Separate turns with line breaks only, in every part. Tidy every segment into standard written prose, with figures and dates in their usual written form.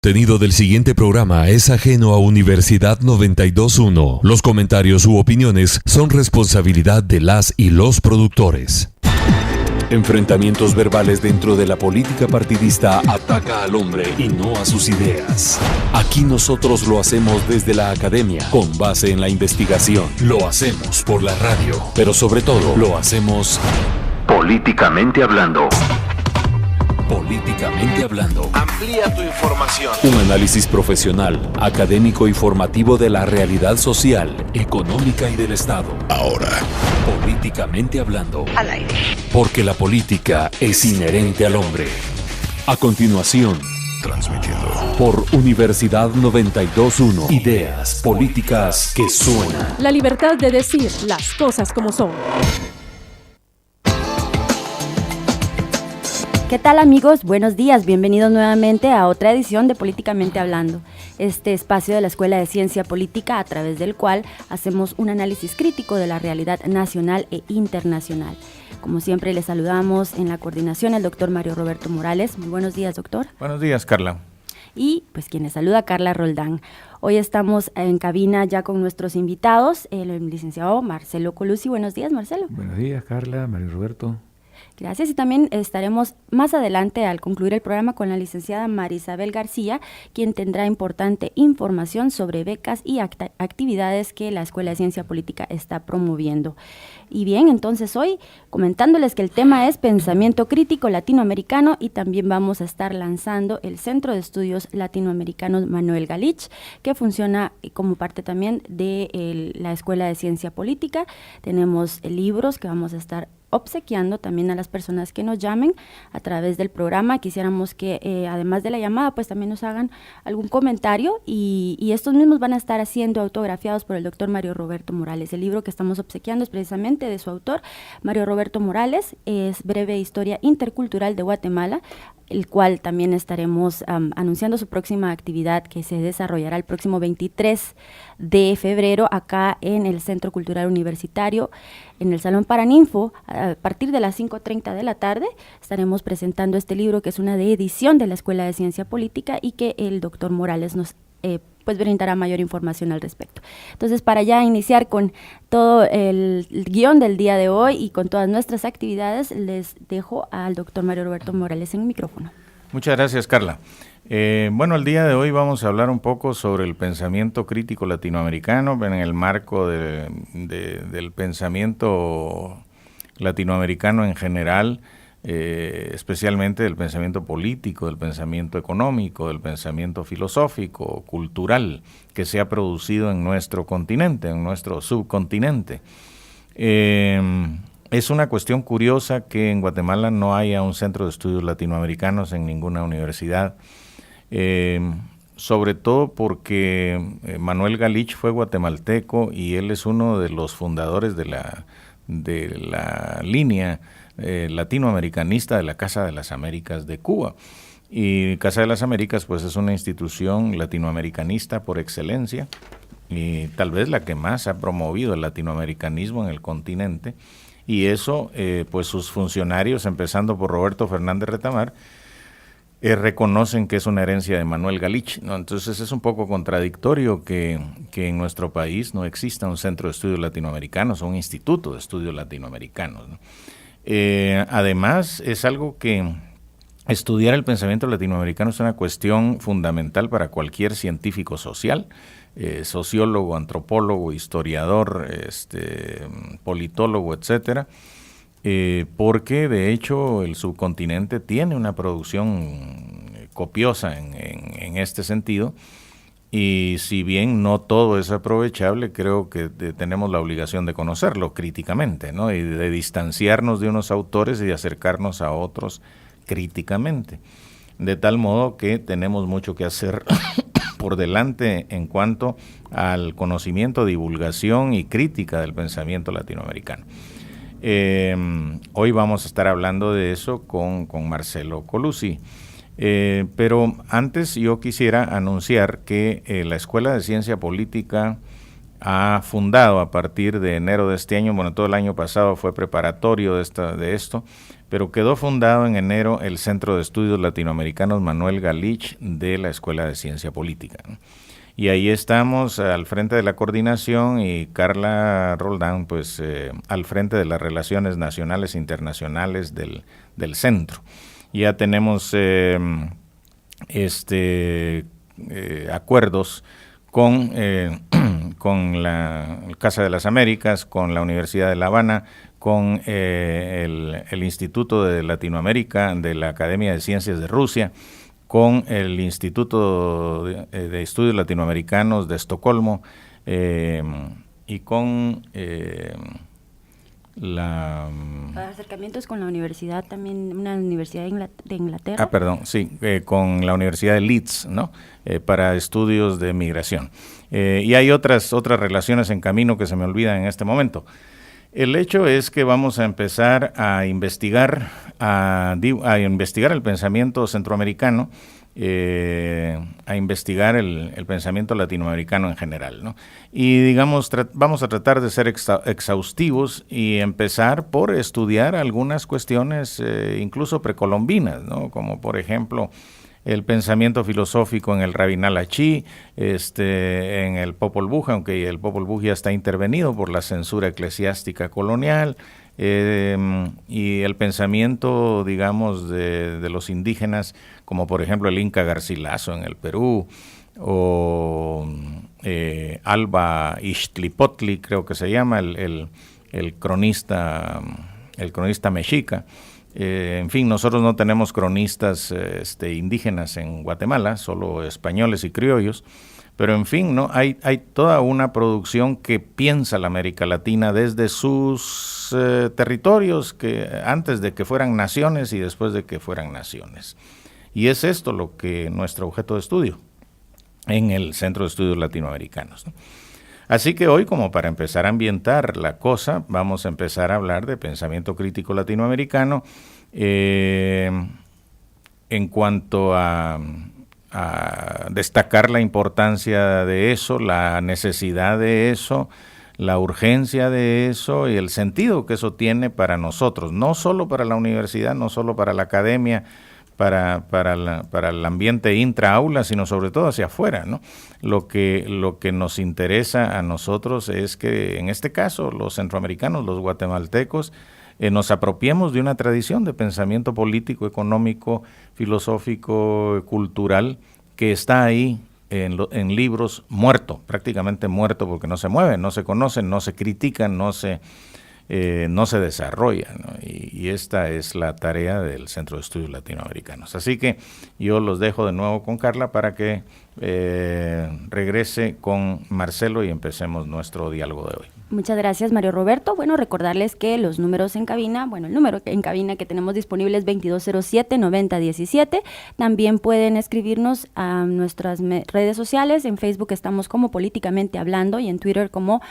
contenido del siguiente programa es ajeno a Universidad 92.1. Los comentarios u opiniones son responsabilidad de las y los productores. Enfrentamientos verbales dentro de la política partidista ataca al hombre y no a sus ideas. Aquí nosotros lo hacemos desde la academia, con base en la investigación. Lo hacemos por la radio, pero sobre todo lo hacemos políticamente hablando. Políticamente hablando.
Amplía tu información.
Un análisis profesional, académico y formativo de la realidad social, económica y del Estado. Ahora, políticamente hablando.
Al aire.
Porque la política es inherente al hombre. A continuación, transmitiendo por Universidad 92.1. Ideas políticas que suenan.
La libertad de decir las cosas como son.
¿Qué tal, amigos? Buenos días, bienvenidos nuevamente a otra edición de Políticamente Hablando, este espacio de la Escuela de Ciencia Política a través del cual hacemos un análisis crítico de la realidad nacional e internacional. Como siempre, les saludamos en la coordinación al doctor Mario Roberto Morales. Muy buenos días, doctor.
Buenos días, Carla.
Y pues quien les saluda, Carla Roldán. Hoy estamos en cabina ya con nuestros invitados, el licenciado Marcelo Colucci. Buenos días, Marcelo.
Buenos días, Carla, Mario Roberto.
Gracias, y también estaremos más adelante al concluir el programa con la licenciada Marisabel García, quien tendrá importante información sobre becas y actividades que la Escuela de Ciencia Política está promoviendo. Y bien, entonces hoy comentándoles que el tema es pensamiento crítico latinoamericano y también vamos a estar lanzando el Centro de Estudios Latinoamericanos Manuel Galich, que funciona como parte también de la Escuela de Ciencia Política. Tenemos libros que vamos a estar obsequiando también a las personas que nos llamen a través del programa. Quisiéramos que además de la llamada pues también nos hagan algún comentario y estos mismos van a estar siendo autografiados por el doctor Mario Roberto Morales. El libro que estamos obsequiando es precisamente de su autor, Mario Roberto Morales, es Breve Historia Intercultural de Guatemala, el cual también estaremos anunciando su próxima actividad que se desarrollará el próximo 23 de febrero acá en el Centro Cultural Universitario, en el Salón Paraninfo, a partir de las 5:30 de la tarde. Estaremos presentando este libro que es una de edición de la Escuela de Ciencia Política y que el doctor Morales nos pues brindará mayor información al respecto. Entonces, para ya iniciar con todo el guión del día de hoy y con todas nuestras actividades, les dejo al doctor Mario Roberto Morales en el micrófono.
Muchas gracias, Carla. Bueno, el día de hoy vamos a hablar un poco sobre el pensamiento crítico latinoamericano en el marco del pensamiento latinoamericano en general, especialmente del pensamiento político, del pensamiento económico, del pensamiento filosófico, cultural, que se ha producido en nuestro continente, en nuestro subcontinente. Es una cuestión curiosa que en Guatemala no haya un centro de estudios latinoamericanos en ninguna universidad, sobre todo porque Manuel Galich fue guatemalteco y él es uno de los fundadores de la línea latinoamericanista de la Casa de las Américas de Cuba. Y Casa de las Américas pues es una institución latinoamericanista por excelencia y tal vez la que más ha promovido el latinoamericanismo en el continente, y eso pues sus funcionarios, empezando por Roberto Fernández Retamar, reconocen que es una herencia de Manuel Galich, ¿no? Entonces es un poco contradictorio que en nuestro país no exista un centro de estudios latinoamericanos o un instituto de estudios latinoamericanos, ¿no? Además, es algo que estudiar el pensamiento latinoamericano es una cuestión fundamental para cualquier científico social, sociólogo, antropólogo, historiador, politólogo, etcétera, porque de hecho el subcontinente tiene una producción copiosa en este sentido. Y si bien no todo es aprovechable, creo que tenemos la obligación de conocerlo críticamente, ¿no? Y de distanciarnos de unos autores y de acercarnos a otros críticamente. De tal modo que tenemos mucho que hacer por delante en cuanto al conocimiento, divulgación y crítica del pensamiento latinoamericano. Hoy vamos a estar hablando de eso con Marcelo Colucci. Pero antes yo quisiera anunciar que la Escuela de Ciencia Política ha fundado a partir de enero de este año, bueno, todo el año pasado fue preparatorio de esto, pero quedó fundado en enero el Centro de Estudios Latinoamericanos Manuel Galich de la Escuela de Ciencia Política, ¿no? Y ahí estamos al frente de la coordinación y Carla Roldán pues al frente de las relaciones nacionales e internacionales del centro. Ya tenemos acuerdos con la Casa de las Américas, con la Universidad de La Habana, con el Instituto de Latinoamérica de la Academia de Ciencias de Rusia, con el Instituto de Estudios Latinoamericanos de Estocolmo y con
acercamientos con la universidad también, una universidad de Inglaterra.
Con la Universidad de Leeds, ¿no? Para estudios de migración. Y hay otras relaciones en camino que se me olvidan en este momento. El hecho es que vamos a empezar a investigar el pensamiento centroamericano, a investigar el pensamiento latinoamericano en general, ¿no? Y digamos, vamos a tratar de ser exhaustivos y empezar por estudiar algunas cuestiones incluso precolombinas, ¿no? Como por ejemplo el pensamiento filosófico en el Rabinal Achí, en el Popol Vuh, aunque el Popol Vuh ya está intervenido por la censura eclesiástica colonial, y el pensamiento, digamos, de los indígenas, como por ejemplo el Inca Garcilaso en el Perú, o Alba Ixtlipotli, creo que se llama, el cronista mexica. En fin, nosotros no tenemos cronistas indígenas en Guatemala, solo españoles y criollos, pero en fin, ¿no? Hay toda una producción que piensa la América Latina desde sus territorios, que antes de que fueran naciones y después de que fueran naciones. Y es esto lo que nuestro objeto de estudio en el Centro de Estudios Latinoamericanos, ¿no? Así que hoy, como para empezar a ambientar la cosa, vamos a empezar a hablar de pensamiento crítico latinoamericano en cuanto a destacar la importancia de eso, la necesidad de eso, la urgencia de eso y el sentido que eso tiene para nosotros, no solo para la universidad, no solo para la academia, para el ambiente intra-aula, sino sobre todo hacia afuera, ¿no? Lo que nos interesa a nosotros es que, en este caso, los centroamericanos, los guatemaltecos, nos apropiemos de una tradición de pensamiento político, económico, filosófico, cultural, que está ahí en libros muerto, prácticamente muerto, porque no se mueven, no se conocen, no se critican, no se desarrolla, ¿no? Y esta es la tarea del Centro de Estudios Latinoamericanos. Así que yo los dejo de nuevo con Carla para que regrese con Marcelo y empecemos nuestro diálogo de hoy.
Muchas gracias, Mario Roberto. Bueno, recordarles que los números en cabina, el número en cabina que tenemos disponible es 2207-9017. También pueden escribirnos a nuestras redes sociales. En Facebook estamos como Políticamente Hablando y en Twitter como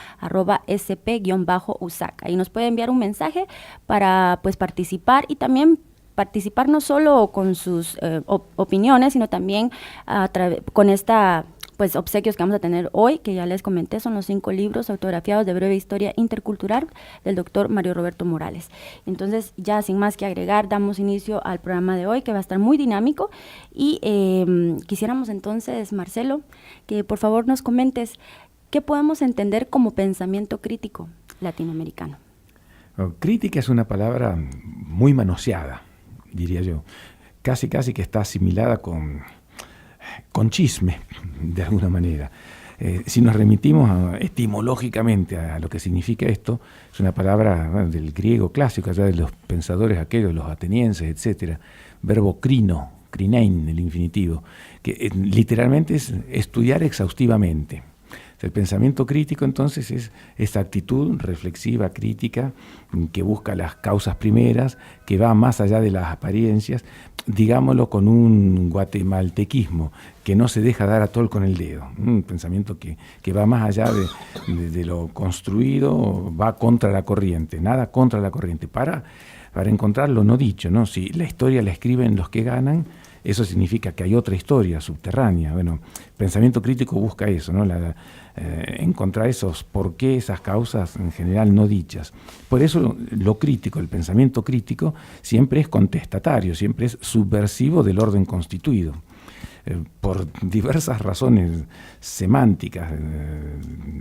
@sp_usac. Ahí nos puede enviar un mensaje para participar y también participar no solo con sus opiniones, sino también con esta obsequios que vamos a tener hoy, que ya les comenté, son los 5 libros autografiados de breve historia intercultural del doctor Mario Roberto Morales. Entonces, ya sin más que agregar, damos inicio al programa de hoy, que va a estar muy dinámico, y quisiéramos entonces, Marcelo, que por favor nos comentes qué podemos entender como pensamiento crítico latinoamericano.
Crítica es una palabra muy manoseada, diría yo, casi que está asimilada con chisme, de alguna manera. Si nos remitimos etimológicamente a lo que significa esto, es una palabra del griego clásico, allá de los pensadores aquellos, los atenienses, etcétera, verbo krinein, el infinitivo, que literalmente es estudiar exhaustivamente. El pensamiento crítico, entonces, es esa actitud reflexiva, crítica, que busca las causas primeras, que va más allá de las apariencias, digámoslo con un guatemaltequismo, que no se deja dar a tol con el dedo. Un pensamiento que va más allá de lo construido, va contra la corriente, nada contra la corriente, para para encontrar lo no dicho, ¿no? Si la historia la escriben los que ganan, eso significa que hay otra historia subterránea. Bueno, pensamiento crítico busca eso, ¿no? Encontrar esos por qué, esas causas en general no dichas. Por eso lo crítico, el pensamiento crítico, siempre es contestatario, siempre es subversivo del orden constituido. Por diversas razones semánticas,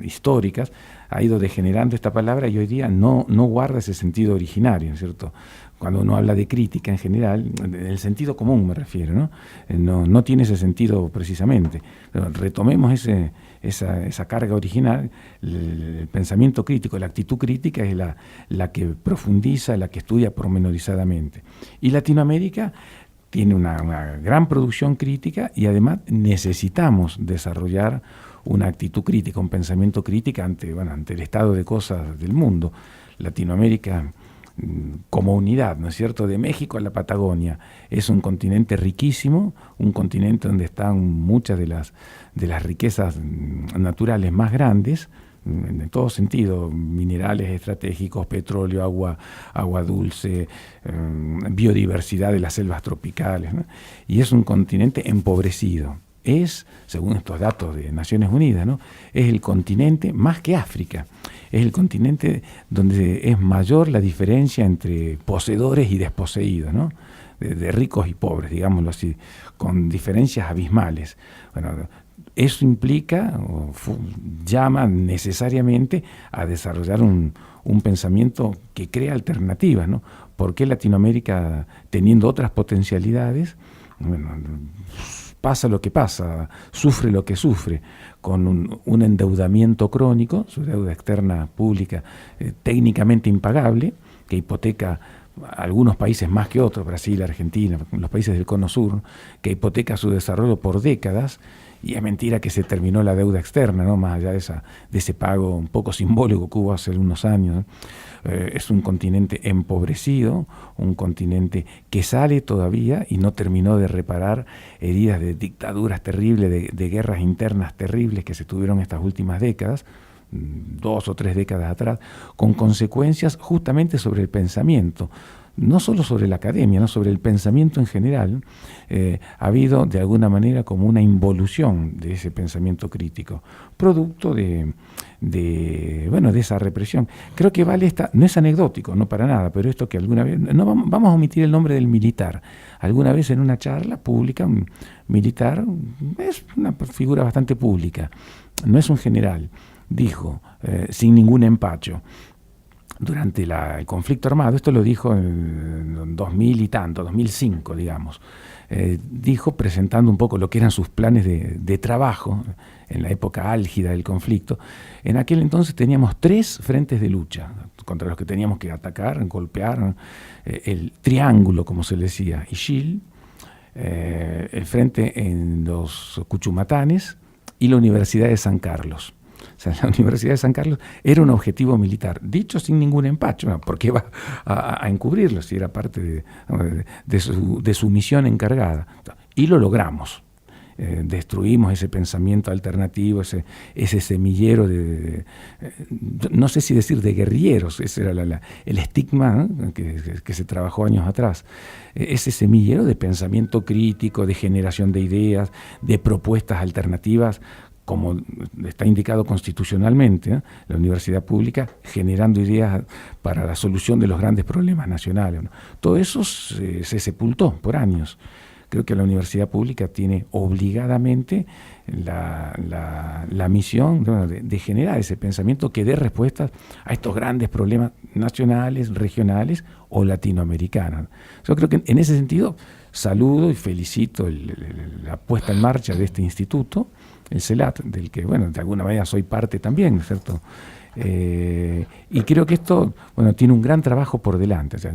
históricas, ha ido degenerando esta palabra y hoy día no guarda ese sentido originario, ¿no es cierto? Cuando uno habla de crítica en general, en el sentido común me refiero, ¿no? No tiene ese sentido precisamente. Pero retomemos esa carga original. El pensamiento crítico, la actitud crítica es la que profundiza, la que estudia pormenorizadamente. Y Latinoamérica tiene una gran producción crítica y además necesitamos desarrollar una actitud crítica, un pensamiento crítico ante el estado de cosas del mundo. Latinoamérica como unidad, ¿no es cierto?, de México a la Patagonia, es un continente riquísimo, un continente donde están muchas de las riquezas naturales más grandes, en todo sentido, minerales estratégicos, petróleo, agua dulce, biodiversidad de las selvas tropicales, ¿no? Y es un continente empobrecido. Es, según estos datos de Naciones Unidas, ¿no?, es el continente, más que África, es el continente donde es mayor la diferencia entre poseedores y desposeídos, ¿no?, de ricos y pobres, digámoslo así, con diferencias abismales. Bueno, eso implica, llama necesariamente a desarrollar un pensamiento que crea alternativas, ¿no? ¿Por qué Latinoamérica, teniendo otras potencialidades, pasa lo que pasa, sufre lo que sufre, con un endeudamiento crónico, su deuda externa pública técnicamente impagable, que hipoteca a algunos países más que otros, Brasil, Argentina, los países del Cono Sur, que hipoteca su desarrollo por décadas? Y es mentira que se terminó la deuda externa, ¿no?, más allá de ese pago un poco simbólico que hubo hace unos años, ¿no? Es un continente empobrecido, un continente que sale todavía y no terminó de reparar heridas de dictaduras terribles, de guerras internas terribles que se tuvieron estas últimas décadas, 2 o 3 décadas atrás, con consecuencias justamente sobre el pensamiento. No solo sobre la academia, ¿no?, sobre el pensamiento en general. Ha habido de alguna manera como una involución de ese pensamiento crítico, producto de esa represión. Creo que vale no es anecdótico, no para nada, pero esto que alguna vez, no vamos a omitir el nombre del militar. Alguna vez en una charla pública, un militar es una figura bastante pública, no es un general, dijo, sin ningún empacho, durante el conflicto armado, esto lo dijo en 2000 y tanto, 2005, digamos, dijo, presentando un poco lo que eran sus planes de trabajo en la época álgida del conflicto. En aquel entonces teníamos 3 frentes de lucha contra los que teníamos que atacar, golpear, el triángulo, como se le decía, Ixil, el frente en los Cuchumatanes y la Universidad de San Carlos. O sea, la Universidad de San Carlos era un objetivo militar, dicho sin ningún empacho, ¿no? ¿Por qué va a encubrirlo si era parte de su misión encargada? Y lo logramos. Destruimos ese pensamiento alternativo, ese semillero no sé si decir de guerrilleros, ese era el estigma, ¿no?, que se trabajó años atrás. Ese semillero de pensamiento crítico, de generación de ideas, de propuestas alternativas, como está indicado constitucionalmente, ¿no?, la universidad pública generando ideas para la solución de los grandes problemas nacionales, ¿no? Todo eso se sepultó por años. Creo que la universidad pública tiene obligadamente la misión de generar ese pensamiento que dé respuestas a estos grandes problemas nacionales, regionales o latinoamericanos. Yo creo que en ese sentido saludo y felicito la puesta en marcha de este instituto, el CELAT, del que, de alguna manera soy parte también, ¿no es cierto? Y creo que esto, tiene un gran trabajo por delante. O sea,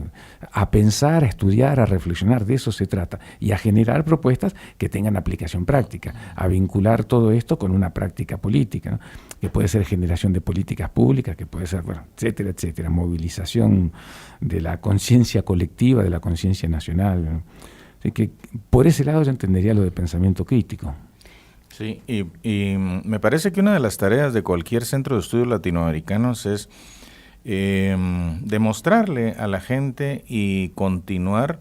a pensar, a estudiar, a reflexionar, de eso se trata, y a generar propuestas que tengan aplicación práctica, a vincular todo esto con una práctica política, ¿no?, que puede ser generación de políticas públicas, que puede ser, etcétera, etcétera, movilización de la conciencia colectiva, de la conciencia nacional, ¿no? Así que por ese lado yo entendería lo de pensamiento crítico.
Sí, y me parece que una de las tareas de cualquier centro de estudios latinoamericanos es demostrarle a la gente y continuar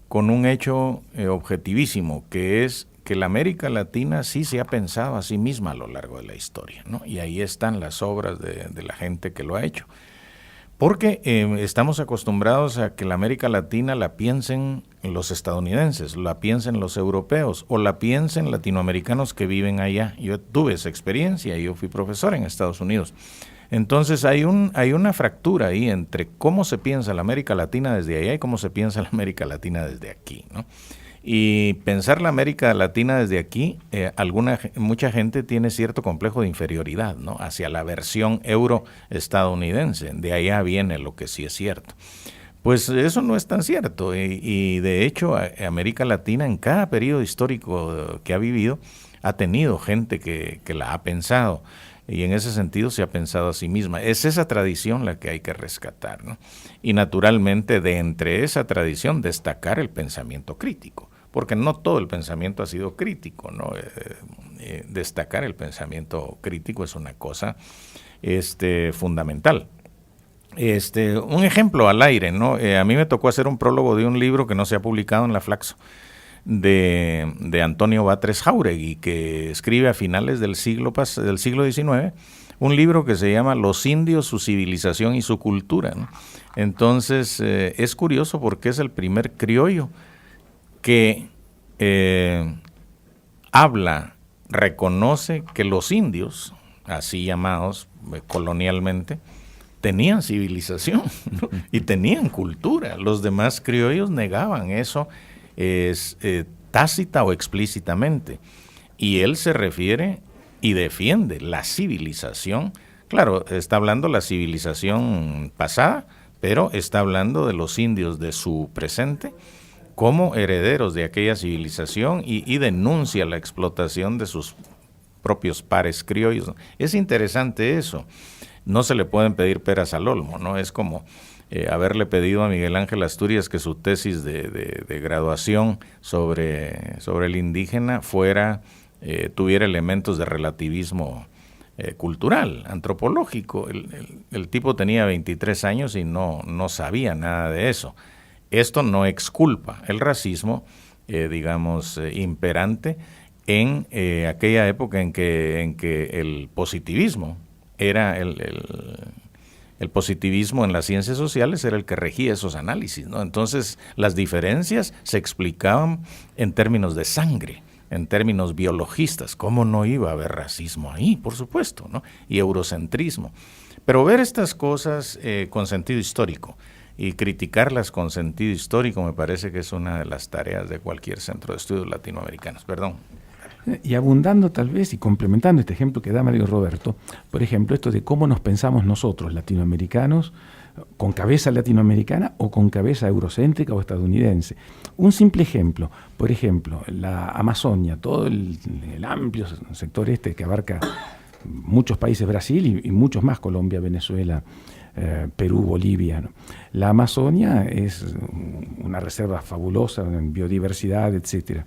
con un hecho objetivísimo, que es que la América Latina sí se ha pensado a sí misma a lo largo de la historia, ¿no? Y ahí están las obras de la gente que lo ha hecho. Porque estamos acostumbrados a que la América Latina la piensen los estadounidenses, la piensen los europeos o la piensen latinoamericanos que viven allá. Yo tuve esa experiencia, yo fui profesor en Estados Unidos. Entonces hay una fractura ahí entre cómo se piensa la América Latina desde allá y cómo se piensa la América Latina desde aquí, ¿no? Y pensar la América Latina desde aquí, mucha gente tiene cierto complejo de inferioridad, ¿no? Hacia la versión euro-estadounidense. De allá viene lo que sí es cierto. Pues eso no es tan cierto. Y de hecho, América Latina en cada periodo histórico que ha vivido ha tenido gente que la ha pensado. Y en ese sentido se ha pensado a sí misma. Es esa tradición la que hay que rescatar, ¿no? Y naturalmente de entre esa tradición destacar el pensamiento crítico, porque no todo el pensamiento ha sido crítico, ¿no? Destacar el pensamiento crítico es una cosa fundamental. Un ejemplo al aire, ¿no? A mí me tocó hacer un prólogo de un libro que no se ha publicado en la Flaxo, de Antonio Batres Jáuregui, que escribe a finales del siglo XIX, un libro que se llama Los indios, su civilización y su cultura, ¿no? Entonces, es curioso porque es el primer criollo que reconoce que los indios, así llamados colonialmente, tenían civilización, ¿no? Y tenían cultura. Los demás criollos negaban eso, tácita o explícitamente. Y él se refiere y defiende la civilización. Claro, está hablando la civilización pasada, pero está hablando de los indios de su presente como herederos de aquella civilización y denuncia la explotación de sus propios pares criollos. Es interesante eso. No se le pueden pedir peras al olmo, ¿no? Es como haberle pedido a Miguel Ángel Asturias que su tesis de graduación sobre el indígena tuviera elementos de relativismo cultural, antropológico. El tipo tenía 23 años y no sabía nada de eso. Esto no exculpa el racismo, imperante en aquella época en que el positivismo era el positivismo en las ciencias sociales era el que regía esos análisis, ¿no? Entonces, las diferencias se explicaban en términos de sangre, en términos biologistas. ¿Cómo no iba a haber racismo ahí? Por supuesto, ¿no? Y eurocentrismo. Pero ver estas cosas con sentido histórico y criticarlas con sentido histórico me parece que es una de las tareas de cualquier centro de estudios latinoamericanos. Perdón.
Y abundando tal vez y complementando este ejemplo que da Mario Roberto, por ejemplo, esto de cómo nos pensamos nosotros, latinoamericanos, con cabeza latinoamericana o con cabeza eurocéntrica o estadounidense. Un simple ejemplo, por ejemplo, la Amazonia, todo el amplio sector que abarca muchos países, Brasil y muchos más, Colombia, Venezuela, Perú, Bolivia, ¿no? La Amazonia es una reserva fabulosa en biodiversidad, etcétera,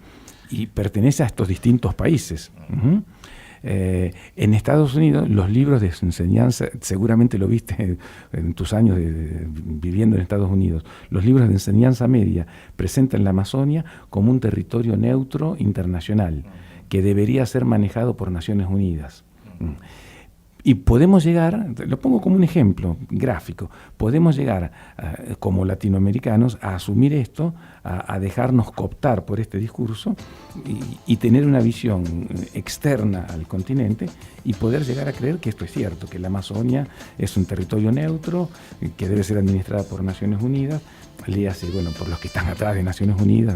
y pertenece a estos distintos países. Uh-huh. En Estados Unidos, los libros de enseñanza, seguramente lo viste en tus años viviendo en Estados Unidos, los libros de enseñanza media presentan la Amazonia como un territorio neutro internacional que debería ser manejado por Naciones Unidas. Y podemos llegar, lo pongo como un ejemplo gráfico, podemos llegar como latinoamericanos a asumir esto, a dejarnos cooptar por este discurso y tener una visión externa al continente y poder llegar a creer que esto es cierto, que la Amazonia es un territorio neutro, que debe ser administrada por Naciones Unidas, léase, bueno, por los que están atrás de Naciones Unidas.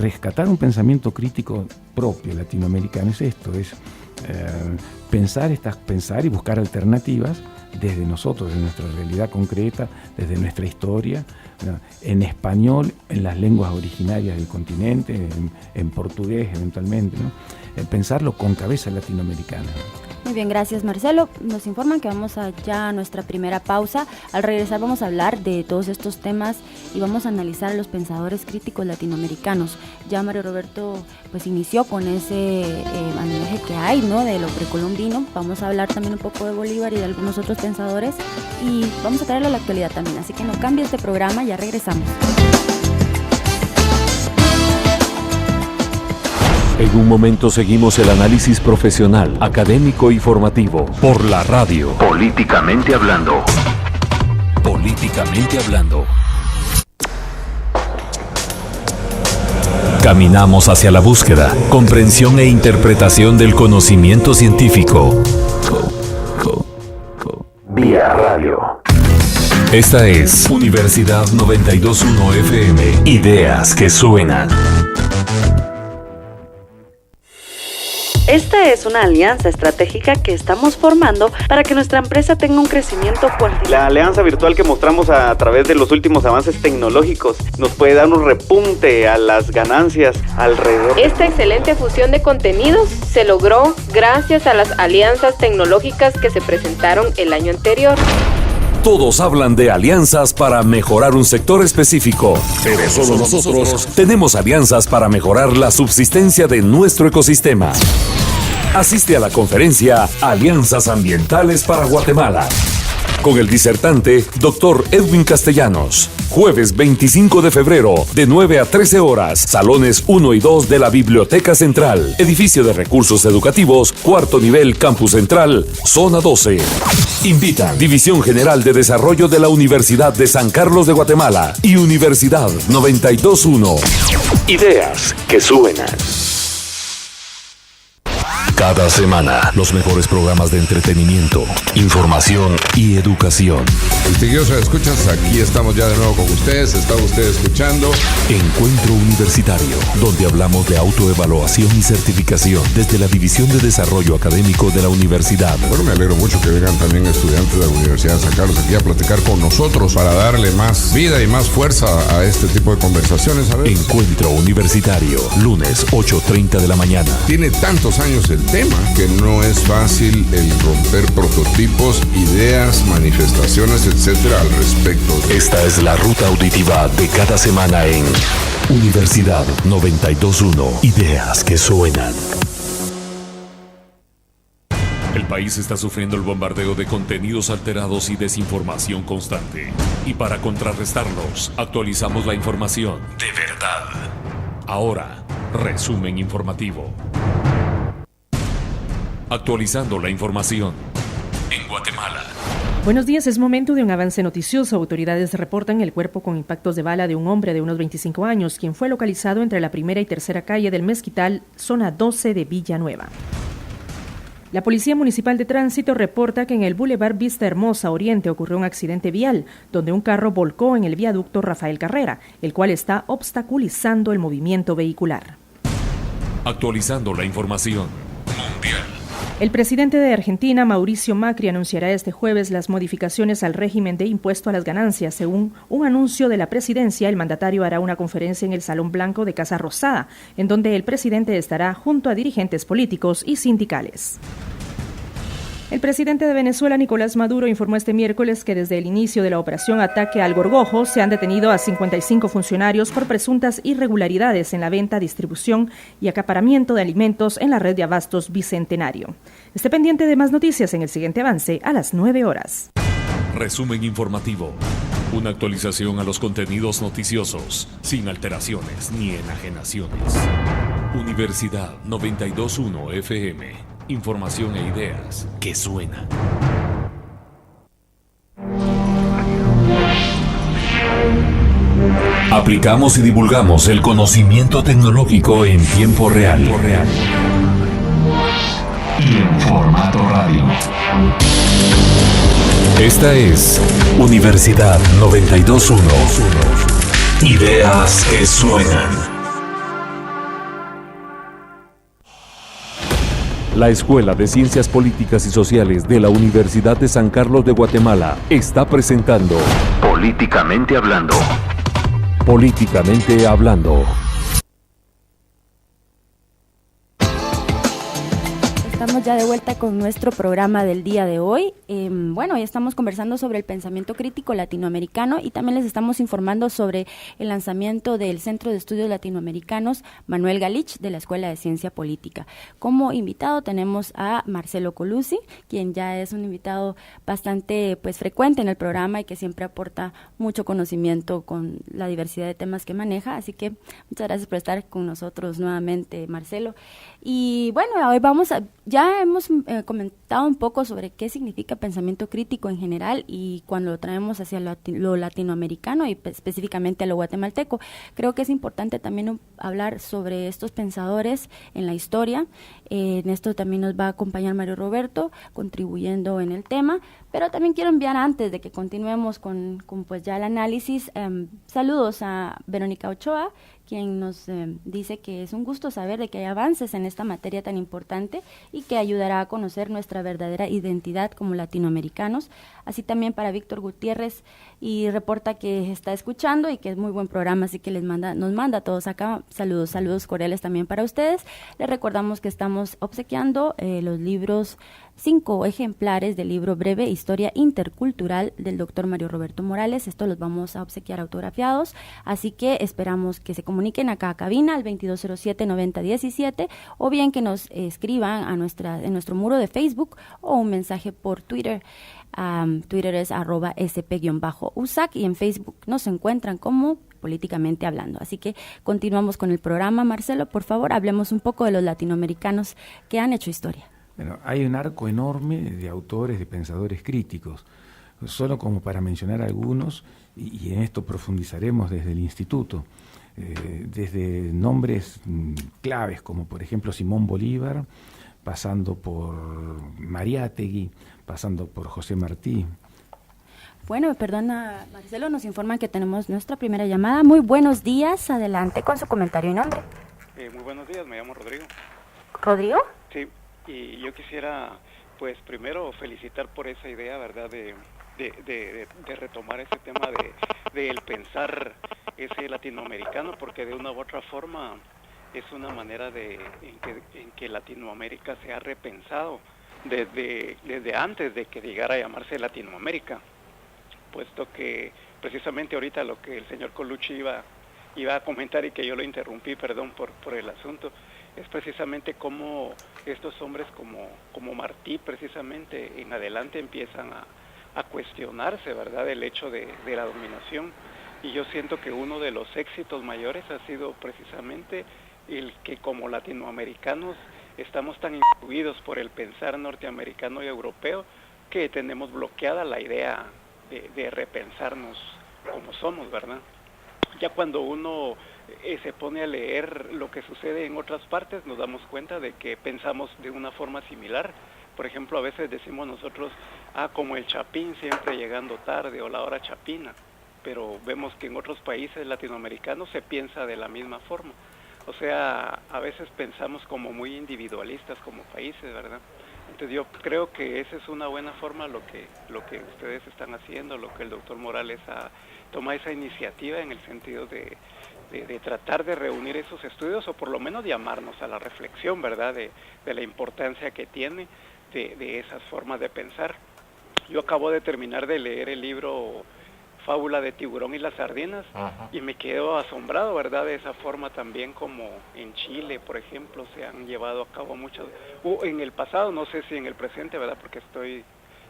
Rescatar un pensamiento crítico propio latinoamericano es esto, es pensar y buscar alternativas desde nosotros, desde nuestra realidad concreta, desde nuestra historia, ¿no? En español, en las lenguas originarias del continente, en portugués eventualmente, ¿no? Pensarlo con cabeza latinoamericana.
Muy bien, gracias Marcelo. Nos informan que vamos ya a nuestra primera pausa. Al regresar vamos a hablar de todos estos temas y vamos a analizar a los pensadores críticos latinoamericanos. Ya Mario Roberto pues inició con ese análisis que hay, ¿no?, de lo precolombino. Vamos a hablar también un poco de Bolívar y de algunos otros pensadores y vamos a traerlo a la actualidad también. Así que no cambie este programa, ya regresamos.
En un momento seguimos el análisis profesional, académico y formativo por la radio. Políticamente hablando. Políticamente hablando. Caminamos hacia la búsqueda, comprensión e interpretación del conocimiento científico. Vía radio. Esta es Universidad 92.1 FM. Ideas que suenan.
Esta es una alianza estratégica que estamos formando para que nuestra empresa tenga un crecimiento fuerte.
La alianza virtual que mostramos a través de los últimos avances tecnológicos nos puede dar un repunte a las ganancias alrededor.
Esta excelente fusión de contenidos se logró gracias a las alianzas tecnológicas que se presentaron el año anterior.
Todos hablan de alianzas para mejorar un sector específico, pero solo nosotros tenemos alianzas para mejorar la subsistencia de nuestro ecosistema. Asiste a la conferencia Alianzas Ambientales para Guatemala, con el disertante Dr. Edwin Castellanos. Jueves 25 de febrero, de 9 a 13 horas, salones 1 y 2 de la Biblioteca Central, edificio de recursos educativos, cuarto nivel, Campus Central, zona 12. Invitan División General de Desarrollo de la Universidad de San Carlos de Guatemala y Universidad 92.1. Ideas que suenan. Cada semana, los mejores programas de entretenimiento, información y educación.
Distinguidos escuchas, aquí estamos ya de nuevo con ustedes. Está usted escuchando
Encuentro Universitario, donde hablamos de autoevaluación y certificación desde la División de Desarrollo Académico de la Universidad.
Bueno, me alegro mucho que vengan también estudiantes de la Universidad de San Carlos aquí a platicar con nosotros para darle más vida y más fuerza a este tipo de conversaciones. A ver.
Encuentro Universitario, lunes 8:30 de la mañana.
Tiene tantos años el tema que no es fácil el romper prototipos, ideas, manifestaciones, etcétera al respecto.
Esta es la ruta auditiva de cada semana en Universidad 92.1. Ideas que suenan. El país está sufriendo el bombardeo de contenidos alterados y desinformación constante. Y para contrarrestarlos, actualizamos la información de verdad. Ahora, resumen informativo. Actualizando la información en Guatemala.
Buenos días, es momento de un avance noticioso. Autoridades reportan el cuerpo con impactos de bala de un hombre de unos 25 años, quien fue localizado entre la primera y tercera calle del Mezquital, zona 12 de Villanueva. La Policía Municipal de Tránsito reporta que en el Boulevard Vista Hermosa Oriente ocurrió un accidente vial, donde un carro volcó en el viaducto Rafael Carrera, el cual está obstaculizando el movimiento vehicular.
Actualizando la información mundial.
El presidente de Argentina, Mauricio Macri, anunciará este jueves las modificaciones al régimen de impuesto a las ganancias. Según un anuncio de la presidencia, el mandatario hará una conferencia en el Salón Blanco de Casa Rosada, en donde el presidente estará junto a dirigentes políticos y sindicales. El presidente de Venezuela, Nicolás Maduro, informó este miércoles que desde el inicio de la operación Ataque al Gorgojo se han detenido a 55 funcionarios por presuntas irregularidades en la venta, distribución y acaparamiento de alimentos en la red de abastos Bicentenario. Esté pendiente de más noticias en el siguiente avance a las 9 horas.
Resumen informativo. Una actualización a los contenidos noticiosos, sin alteraciones ni enajenaciones. Universidad 92.1 FM. Información e ideas que suenan. Aplicamos y divulgamos el conocimiento tecnológico en tiempo real. Y en formato radio. Esta es Universidad 92.1. Ideas que suenan. La Escuela de Ciencias Políticas y Sociales de la Universidad de San Carlos de Guatemala está presentando Políticamente Hablando. Políticamente Hablando.
Estamos ya de vuelta con nuestro programa del día de hoy. Hoy estamos conversando sobre el pensamiento crítico latinoamericano y también les estamos informando sobre el lanzamiento del Centro de Estudios Latinoamericanos Manuel Galich de la Escuela de Ciencia Política. Como invitado tenemos a Marcelo Colucci, quien ya es un invitado bastante frecuente en el programa y que siempre aporta mucho conocimiento con la diversidad de temas que maneja. Así que muchas gracias por estar con nosotros nuevamente, Marcelo. Y hoy ya hemos comentado un poco sobre qué significa pensamiento crítico en general y cuando lo traemos hacia lo latinoamericano y específicamente a lo guatemalteco. Creo que es importante también hablar sobre estos pensadores en la historia. En esto también nos va a acompañar Mario Roberto, contribuyendo en el tema, pero también quiero enviar, antes de que continuemos con ya el análisis, saludos a Verónica Ochoa, quien nos dice que es un gusto saber de que hay avances en esta materia tan importante y que ayudará a conocer nuestra verdadera identidad como latinoamericanos. Así también para Víctor Gutiérrez, y reporta que está escuchando y que es muy buen programa, así que nos manda a todos acá saludos cordiales también para ustedes. Les recordamos que estamos obsequiando los libros, 5 ejemplares del libro breve Historia Intercultural del doctor Mario Roberto Morales. Estos los vamos a obsequiar autografiados, así que esperamos que se comuniquen acá a cabina al 2207-9017 o bien que nos escriban en nuestro muro de Facebook o un mensaje por Twitter. Twitter es @sp_usac y en Facebook nos encuentran como Políticamente Hablando. Así que continuamos con el programa. Marcelo, por favor, hablemos un poco de los latinoamericanos que han hecho historia.
Bueno, hay un arco enorme de autores, de pensadores críticos, solo como para mencionar algunos, y en esto profundizaremos desde el Instituto, desde nombres claves como por ejemplo Simón Bolívar, pasando por Mariátegui, pasando por José Martí.
Bueno, perdona, Marcelo, nos informan que tenemos nuestra primera llamada. Muy buenos días, adelante con su comentario y nombre.
Muy buenos días, me llamo Rodrigo.
¿Rodrigo?
Sí, y yo quisiera, primero felicitar por esa idea, ¿verdad?, de retomar ese tema del pensar ese latinoamericano, porque de una u otra forma es una manera en que Latinoamérica se ha repensado desde antes de que llegara a llamarse Latinoamérica, puesto que precisamente ahorita lo que el señor Colucci iba a comentar y que yo lo interrumpí, perdón por el asunto, es precisamente cómo estos hombres como Martí precisamente en adelante empiezan a cuestionarse, ¿verdad?, el hecho de la dominación. Y yo siento que uno de los éxitos mayores ha sido precisamente el que como latinoamericanos estamos tan influidos por el pensar norteamericano y europeo que tenemos bloqueada la idea de repensarnos como somos, ¿verdad? Ya cuando uno se pone a leer lo que sucede en otras partes, nos damos cuenta de que pensamos de una forma similar. Por ejemplo, a veces decimos nosotros, como el Chapín siempre llegando tarde, o la hora chapina, pero vemos que en otros países latinoamericanos se piensa de la misma forma. O sea, a veces pensamos como muy individualistas como países, ¿verdad? Entonces yo creo que esa es una buena forma lo que ustedes están haciendo, lo que el doctor Morales toma esa iniciativa en el sentido de tratar de reunir esos estudios, o por lo menos llamarnos a la reflexión, ¿verdad?, de la importancia que tiene de esas formas de pensar. Yo acabo de terminar de leer el libro Fábula de Tiburón y las Sardinas. Ajá. Y me quedo asombrado, ¿verdad?, de esa forma también como en Chile, por ejemplo, se han llevado a cabo muchas, en el pasado, no sé si en el presente, ¿verdad?, porque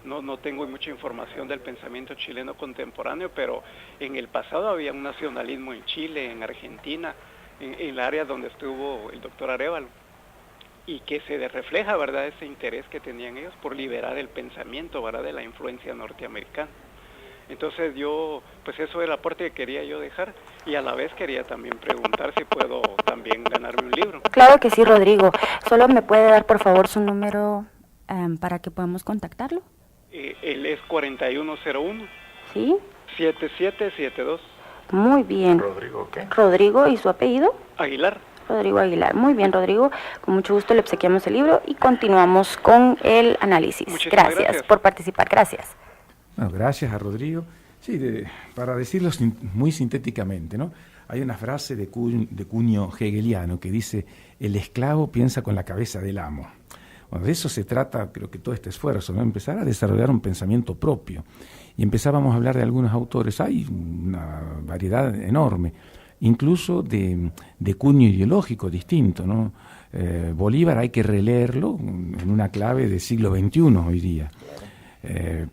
no tengo mucha información del pensamiento chileno contemporáneo, pero en el pasado había un nacionalismo en Chile, en Argentina, en el área donde estuvo el doctor Arévalo, y que se refleja, ¿verdad?, ese interés que tenían ellos por liberar el pensamiento, ¿verdad?, de la influencia norteamericana. Entonces yo, eso es el aporte que quería yo dejar, y a la vez quería también preguntar si puedo también ganarme un libro.
Claro que sí, Rodrigo. ¿Solo me puede dar, por favor, su número para que podamos contactarlo?
Él es 4101.
¿Sí?
7772.
Muy bien.
¿Rodrigo qué?
Rodrigo, ¿y su apellido?
Aguilar.
Rodrigo Aguilar. Muy bien, Rodrigo. Con mucho gusto le obsequiamos el libro y continuamos con el análisis. Gracias por participar. Gracias.
Bueno, gracias a Rodrigo. Sí, para decirlo muy sintéticamente, ¿no? Hay una frase de cuño hegeliano que dice: el esclavo piensa con la cabeza del amo. Bueno, de eso se trata, creo que todo este esfuerzo, ¿no? Empezar a desarrollar un pensamiento propio. Y empezábamos a hablar de algunos autores, hay una variedad enorme, incluso de cuño ideológico distinto, ¿no? Bolívar hay que releerlo en una clave del siglo XXI hoy día.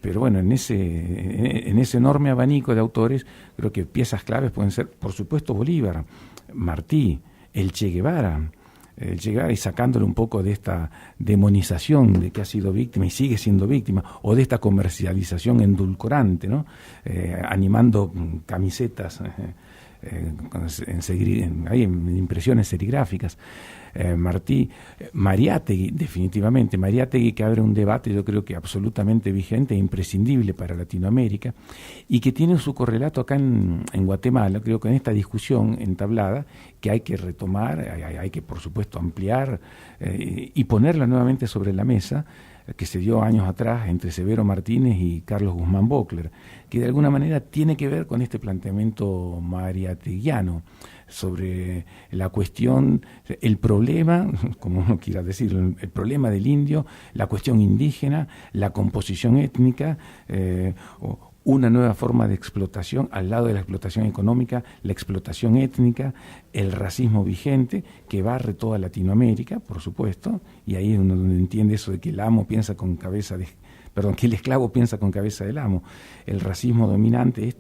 Pero bueno, en ese enorme abanico de autores, creo que piezas claves pueden ser, por supuesto, Bolívar, Martí, el Che Guevara, y sacándole un poco de esta demonización de que ha sido víctima y sigue siendo víctima, o de esta comercialización endulcorante, ¿no? Animando camisetas en impresiones serigráficas. Mariátegui, definitivamente, Mariátegui, que abre un debate, yo creo que absolutamente vigente e imprescindible para Latinoamérica, y que tiene su correlato acá en Guatemala, creo que en esta discusión entablada, que hay que retomar, hay que por supuesto ampliar y ponerla nuevamente sobre la mesa, que se dio años atrás entre Severo Martínez y Carlos Guzmán Bockler, que de alguna manera tiene que ver con este planteamiento mariateguiano sobre la cuestión, el problema, como uno quiera decirlo, el problema del indio, la cuestión indígena, la composición étnica, una nueva forma de explotación, al lado de la explotación económica, la explotación étnica, el racismo vigente, que barre toda Latinoamérica, por supuesto, y ahí es donde entiende eso de que el amo piensa con cabeza de... que el esclavo piensa con cabeza del amo, el racismo dominante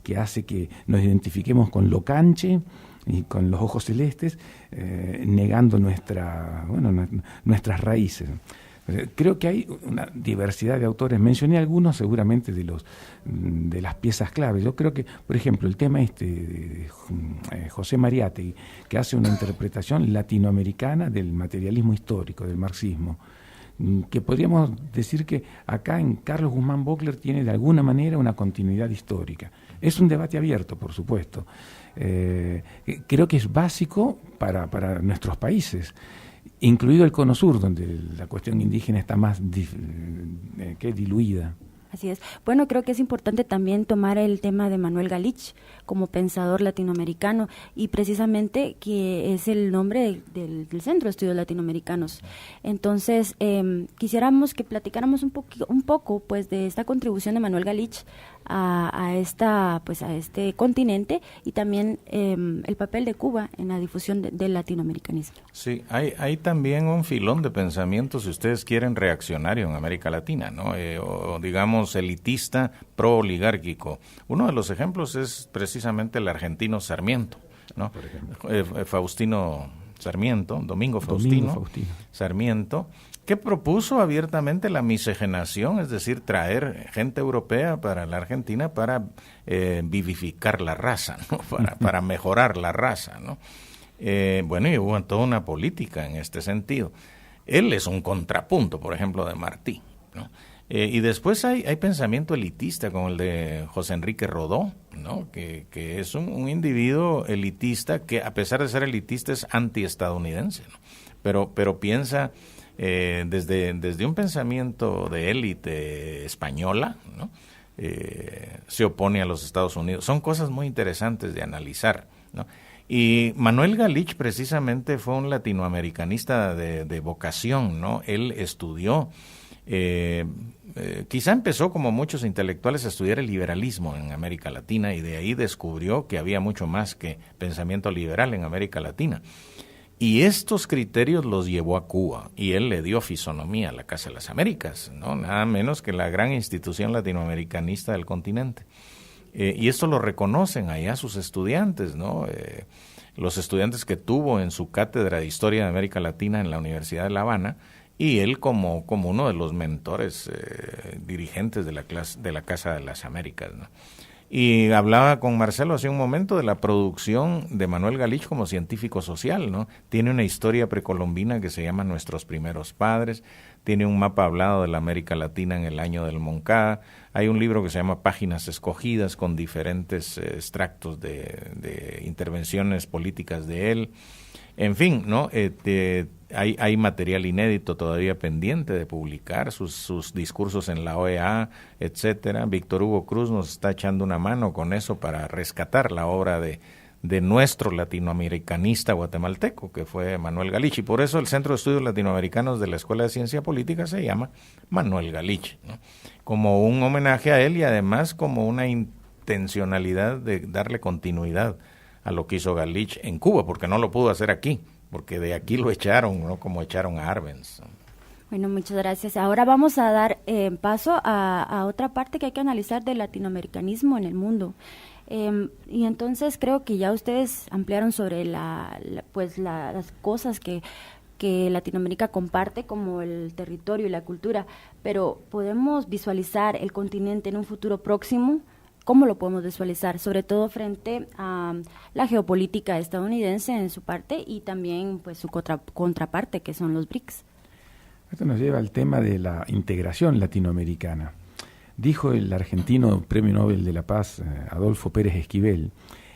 que hace que nos identifiquemos con lo canche y con los ojos celestes, negando nuestras raíces. Creo que hay una diversidad de autores. Mencioné algunos seguramente de las piezas claves. Yo creo que, por ejemplo, el tema de José Mariátegui, que hace una interpretación latinoamericana del materialismo histórico, del marxismo, que podríamos decir que acá en Carlos Guzmán Bockler tiene de alguna manera una continuidad histórica. Es un debate abierto, por supuesto. Creo que es básico para nuestros países, incluido el Cono Sur, donde la cuestión indígena está más diluida.
Así es. Bueno, creo que es importante también tomar el tema de Manuel Galich como pensador latinoamericano, y precisamente que es el nombre del Centro de Estudios Latinoamericanos. Entonces, quisiéramos que platicáramos un poco pues de esta contribución de Manuel Galich a este continente, y también el papel de Cuba en la difusión del latinoamericanismo.
Sí, hay también un filón de pensamiento, si ustedes quieren, reaccionario en América Latina, ¿no? O digamos elitista, pro-oligárquico. Uno de los ejemplos es precisamente el argentino Sarmiento, ¿no? Faustino Sarmiento, Domingo Faustino Sarmiento, que propuso abiertamente la miscigenación, es decir, traer gente europea para la Argentina para vivificar la raza, ¿no? para mejorar la raza, ¿no? Bueno, y hubo toda una política en este sentido. Él es un contrapunto, por ejemplo, de Martí, ¿no? Y después hay pensamiento elitista, como el de José Enrique Rodó, ¿no? Que es un individuo elitista que, a pesar de ser elitista, es antiestadounidense, ¿no? Pero piensa desde un pensamiento de élite española, ¿no? Se opone a los Estados Unidos. Son cosas muy interesantes de analizar, ¿no? Y Manuel Galich precisamente fue un latinoamericanista de vocación, ¿no? Él estudió, quizá empezó como muchos intelectuales a estudiar el liberalismo en América Latina, y de ahí descubrió que había mucho más que pensamiento liberal en América Latina. Y estos criterios los llevó a Cuba, y él le dio fisonomía a la Casa de las Américas, ¿no? Nada menos que la gran institución latinoamericanista del continente. Y esto lo reconocen allá sus estudiantes, ¿no? Los estudiantes que tuvo en su cátedra de Historia de América Latina en la Universidad de La Habana, y él como uno de los mentores dirigentes de la Casa de las Américas, ¿no? Y hablaba con Marcelo hace un momento de la producción de Manuel Galich como científico social, ¿no? Tiene una historia precolombina que se llama Nuestros Primeros Padres, tiene un mapa hablado de la América Latina en el año del Moncada, hay un libro que se llama Páginas Escogidas con diferentes extractos de intervenciones políticas de él. En fin, ¿no? Hay material inédito todavía pendiente de publicar, sus discursos en la OEA, etcétera. Víctor Hugo Cruz nos está echando una mano con eso para rescatar la obra de de nuestro latinoamericanista guatemalteco, que fue Manuel Galich, y por eso el Centro de Estudios Latinoamericanos de la Escuela de Ciencia Política se llama Manuel Galich, ¿no? Como un homenaje a él y además como una intencionalidad de darle continuidad a lo que hizo Galich en Cuba, porque no lo pudo hacer aquí, porque de aquí lo echaron, ¿no? Como echaron a Arbenz.
Bueno, muchas gracias. Ahora vamos a dar paso a otra parte que hay que analizar del latinoamericanismo en el mundo. Y entonces creo que ya ustedes ampliaron sobre las cosas que Latinoamérica comparte, como el territorio y la cultura, pero ¿podemos visualizar el continente en un futuro próximo? ¿Cómo lo podemos visualizar? Sobre todo frente a la geopolítica estadounidense en su parte y también pues su contraparte, que son los BRICS.
Esto nos lleva al tema de la integración latinoamericana. Dijo el argentino Premio Nobel de la Paz, Adolfo Pérez Esquivel,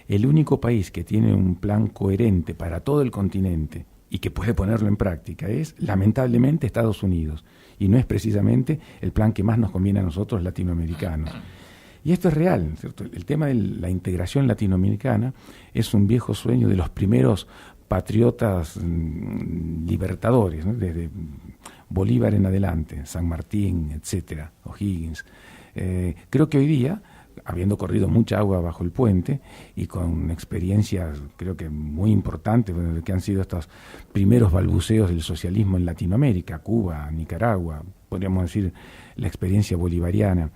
el único país que tiene un plan coherente para todo el continente y que puede ponerlo en práctica es, lamentablemente, Estados Unidos. Y no es precisamente el plan que más nos conviene a nosotros latinoamericanos. Y esto es real, ¿cierto? El tema de la integración latinoamericana es un viejo sueño de los primeros patriotas libertadores, ¿no? Desde Bolívar en adelante, San Martín, etcétera, O'Higgins. Creo que hoy día, habiendo corrido mucha agua bajo el puente y con experiencias creo que muy importantes, que han sido estos primeros balbuceos del socialismo en Latinoamérica, Cuba, Nicaragua, podríamos decir la experiencia bolivariana,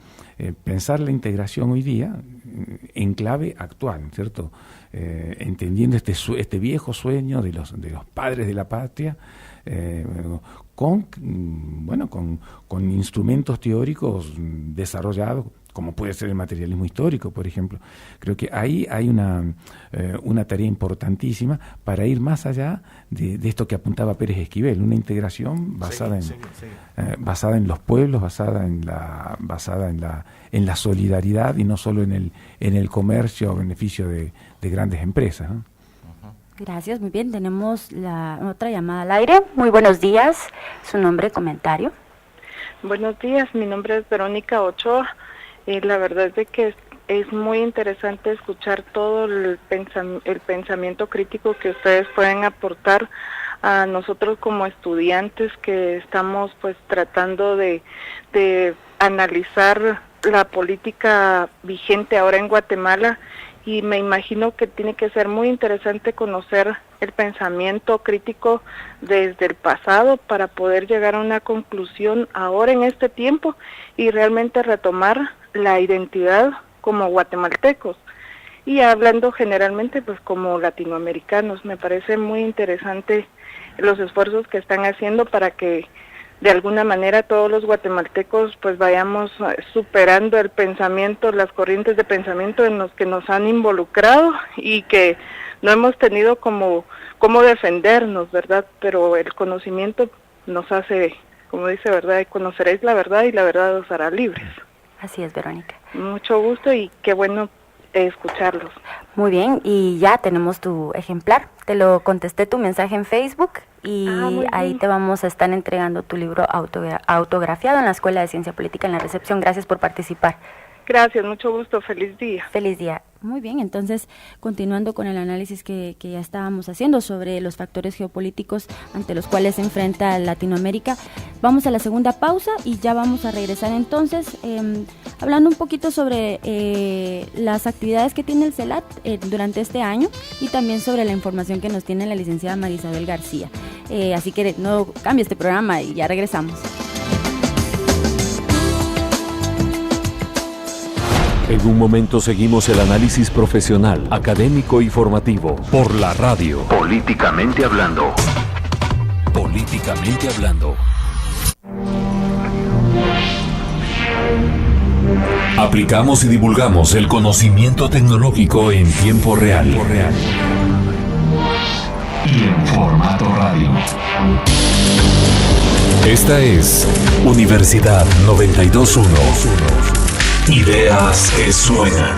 pensar la integración hoy día en clave actual, ¿cierto? Entendiendo este viejo sueño de los padres de la patria, con instrumentos teóricos desarrollados, como puede ser el materialismo histórico, por ejemplo. Creo que ahí hay una tarea importantísima para ir más allá de esto que apuntaba Pérez Esquivel, una integración basada en los pueblos, basada en la solidaridad y no solo en el comercio a beneficio de grandes empresas, ¿no?
Gracias, muy bien. Tenemos la otra llamada al aire. Muy buenos días. Su nombre, comentario.
Buenos días, mi nombre es Verónica Ochoa. La verdad es de que es muy interesante escuchar todo el pensamiento crítico que ustedes pueden aportar a nosotros como estudiantes que estamos pues tratando de analizar la política vigente ahora en Guatemala, y me imagino que tiene que ser muy interesante conocer el pensamiento crítico desde el pasado para poder llegar a una conclusión ahora en este tiempo y realmente retomar la identidad como guatemaltecos. Y hablando generalmente pues como latinoamericanos, me parece muy interesante los esfuerzos que están haciendo para que de alguna manera todos los guatemaltecos pues vayamos superando el pensamiento, las corrientes de pensamiento en los que nos han involucrado y que no hemos tenido cómo defendernos, ¿verdad? Pero el conocimiento nos hace, como dice, ¿verdad? Conoceréis la verdad y la verdad os hará libres.
Así es, Verónica. Mucho
gusto y qué bueno escucharlos.
Muy bien, y ya tenemos tu ejemplar. Te lo contesté tu mensaje en Facebook y ahí te vamos a estar entregando tu libro autografiado en la Escuela de Ciencia Política en la recepción. Gracias por participar.
Gracias, mucho gusto, feliz día.
Feliz día. Muy bien, entonces, continuando con el análisis que ya estábamos haciendo sobre los factores geopolíticos ante los cuales se enfrenta Latinoamérica, vamos a la segunda pausa y ya vamos a regresar entonces hablando un poquito sobre las actividades que tiene el CELAT durante este año y también sobre la información que nos tiene la licenciada Marisabel García. Así que no cambie este programa y ya regresamos.
En un momento seguimos el análisis profesional, académico y formativo por la radio. Políticamente hablando. Políticamente hablando. Aplicamos y divulgamos el conocimiento tecnológico en tiempo real. Y en formato radio. Esta es Universidad 92.1. Ideas que suenan.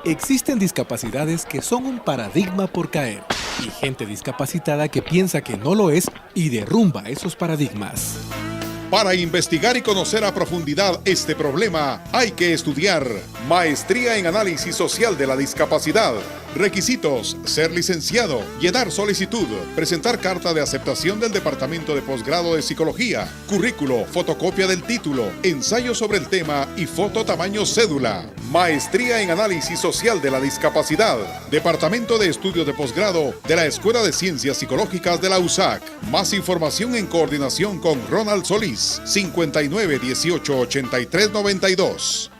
Existen discapacidades que son un paradigma por caer y gente discapacitada que piensa que no lo es y derrumba esos paradigmas.
Para investigar y conocer a profundidad este problema, hay que estudiar Maestría en Análisis Social de la Discapacidad. Requisitos: ser licenciado, llenar solicitud, presentar carta de aceptación del Departamento de Posgrado de Psicología, currículo, fotocopia del título, ensayo sobre el tema y foto tamaño cédula. Maestría en Análisis Social de la Discapacidad, Departamento de Estudios de Posgrado de la Escuela de Ciencias Psicológicas de la USAC. Más información en coordinación con Ronald Solís, 59 18 83 92.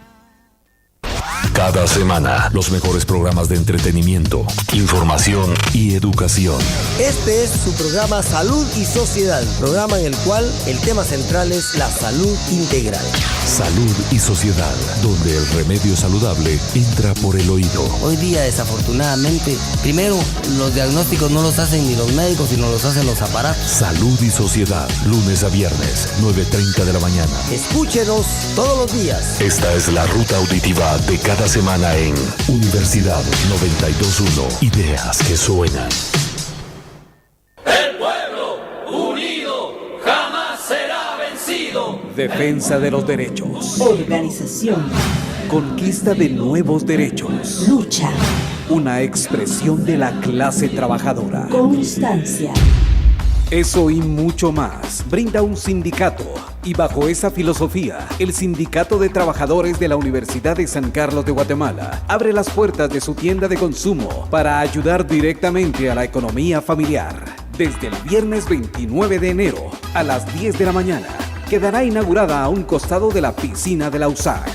Cada semana, los mejores programas de entretenimiento, información y educación.
Este es su programa Salud y Sociedad, programa en el cual el tema central es la salud integral.
Salud y Sociedad, donde el remedio saludable entra por el oído.
Hoy día, desafortunadamente, primero, los diagnósticos no los hacen ni los médicos, sino los hacen los aparatos.
Salud y Sociedad, lunes a viernes, 9:30 de la mañana.
Escúchenos todos los días.
Esta es la ruta auditiva de cada semana en Universidad 92.1. Ideas que suenan.
El pueblo unido jamás será vencido.
Defensa de los derechos.
Organización.
Conquista de nuevos derechos.
Lucha.
Una expresión de la clase trabajadora.
Constancia.
Eso y mucho más brinda un sindicato, y bajo esa filosofía, el Sindicato de Trabajadores de la Universidad de San Carlos de Guatemala abre las puertas de su tienda de consumo para ayudar directamente a la economía familiar. Desde el viernes 29 de enero a las 10 de la mañana, quedará inaugurada a un costado de la piscina de la USAC.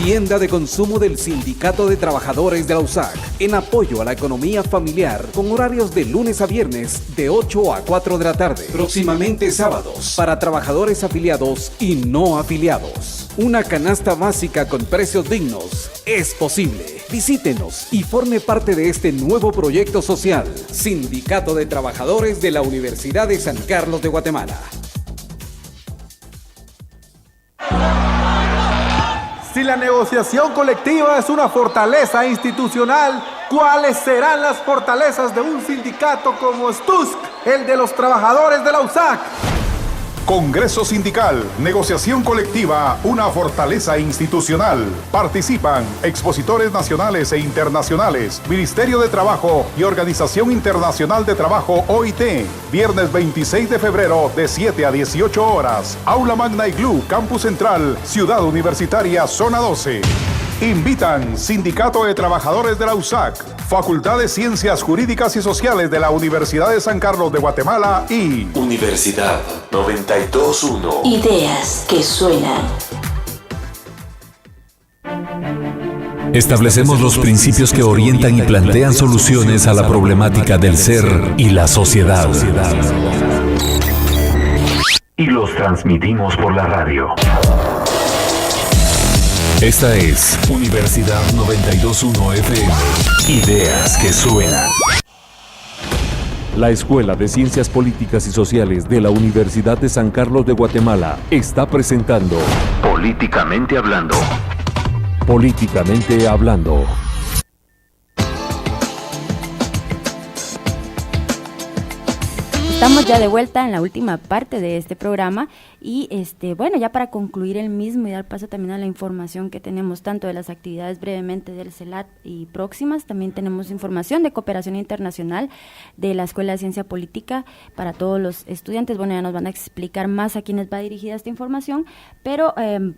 Tienda de consumo del Sindicato de Trabajadores de la USAC, en apoyo a la economía familiar, con horarios de lunes a viernes de 8 a 4 de la tarde. Próximamente sábados, para trabajadores afiliados y no afiliados. Una canasta básica con precios dignos es posible. Visítenos y forme parte de este nuevo proyecto social. Sindicato de Trabajadores de la Universidad de San Carlos de Guatemala.
Si la negociación colectiva es una fortaleza institucional, ¿cuáles serán las fortalezas de un sindicato como STUSC, el de los trabajadores de la USAC?
Congreso Sindical, negociación colectiva, una fortaleza institucional. Participan expositores nacionales e internacionales, Ministerio de Trabajo y Organización Internacional de Trabajo OIT. Viernes 26 de febrero de 7 a 18 horas. Aula Magna Iglú, Campus Central, Ciudad Universitaria, Zona 12. Invitan Sindicato de Trabajadores de la USAC, Facultad de Ciencias Jurídicas y Sociales de la Universidad de San Carlos de Guatemala y
Universidad 92.1.
Ideas que suenan.
Establecemos los principios que orientan y plantean soluciones a la problemática del ser y la sociedad. Y los transmitimos por la radio. Esta es Universidad 92.1 FM. Ideas que suenan. La Escuela de Ciencias Políticas y Sociales de la Universidad de San Carlos de Guatemala está presentando Políticamente Hablando. Políticamente Hablando.
Estamos ya de vuelta en la última parte de este programa y bueno, ya para concluir el mismo y dar paso también a la información que tenemos tanto de las actividades brevemente del CELAT y próximas, también tenemos información de cooperación internacional de la Escuela de Ciencia Política para todos los estudiantes. Bueno, ya nos van a explicar más a quiénes va dirigida esta información, pero